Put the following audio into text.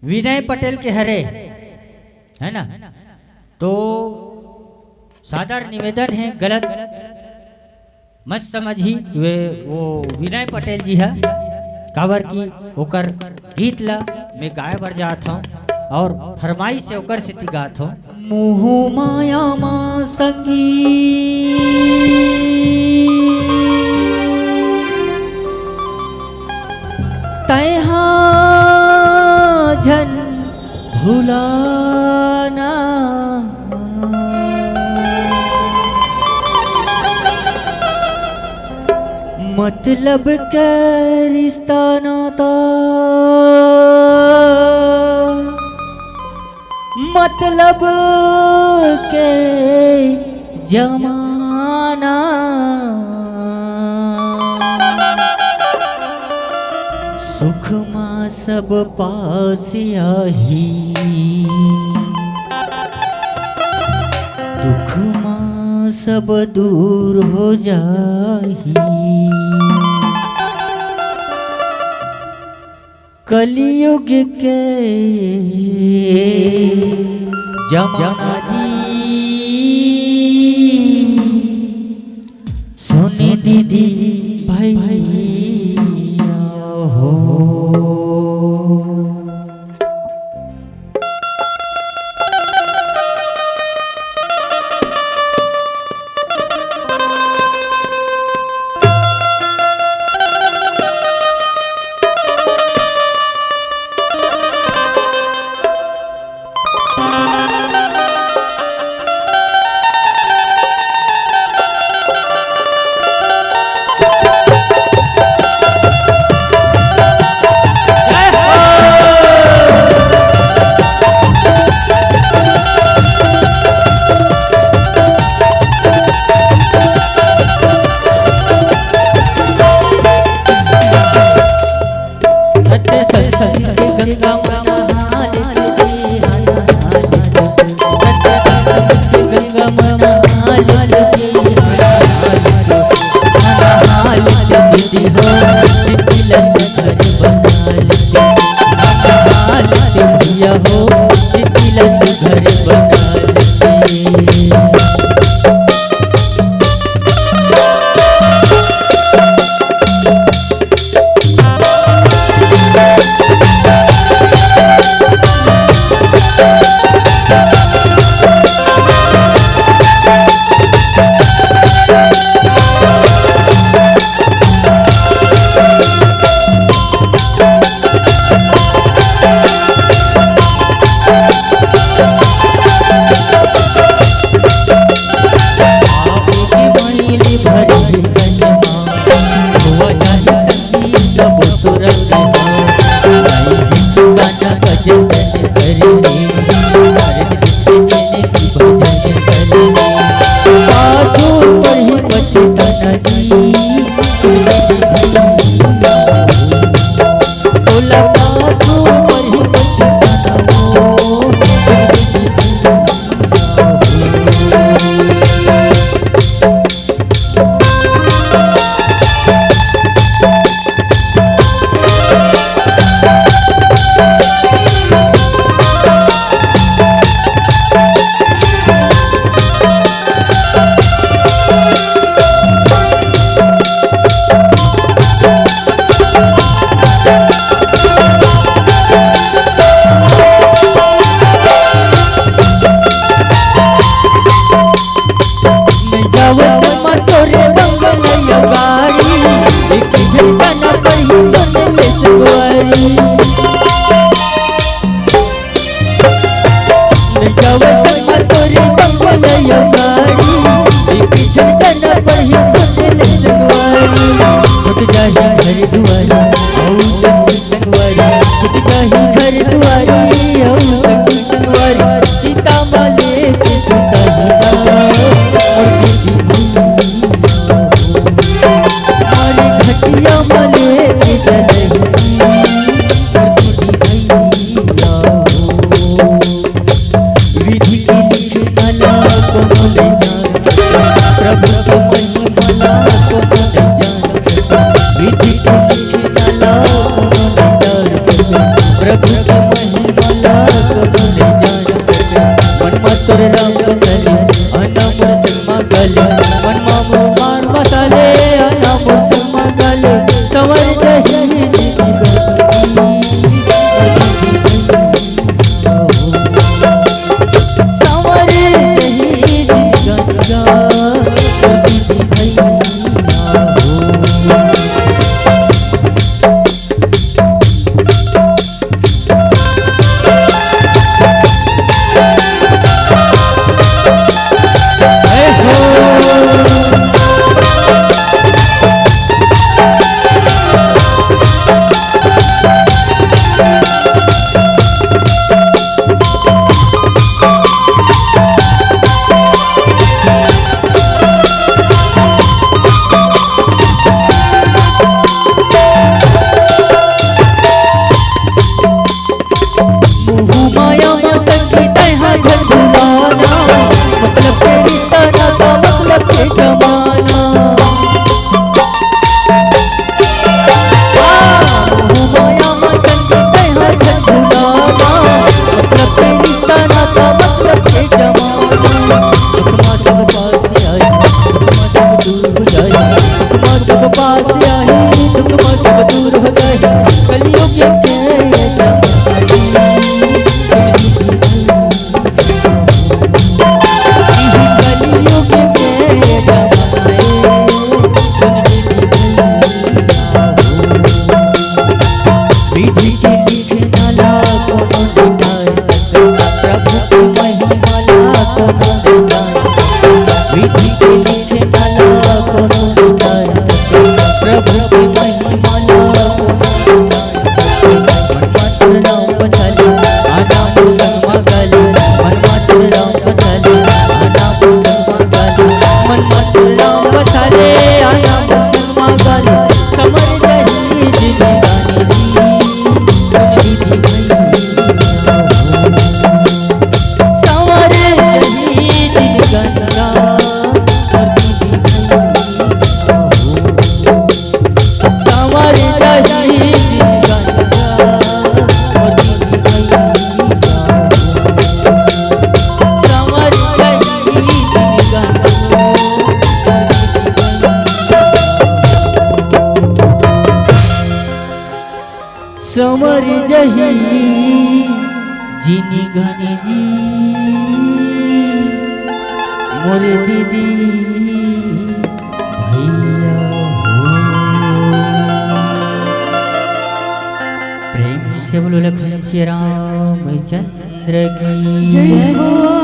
विनय पटेल के हरे है ना। तो सादर निवेदन है, गलत मत समझी, वे वो विनय पटेल जी है कावर की ओकर गीत ला मैं गाय बर जात हूँ और फरमाई से ओकर से गात हूँ। मोह माया माँ संगी तैहा झन भुलाना मतलब के रिश्ता नाता मतलब के जमाना सुख माँ सब पास आही दुख माँ सब दूर हो जाही। कलियुग के जमाना जी सुने दीदी भाई हो। भैया हो तिलस घर बना प्रभु की महिमा लाखों ने जान सके मन में तोरे रंग चले अनाम सिंह गले मन में मार मसाले अनाम सिंह गले सवर जही सवर जही गंगा समर जही जिनी घनी जी मोर दीदी भैया हो। प्रेम से बोलो लखन श्री रामचंद्र की जय हो।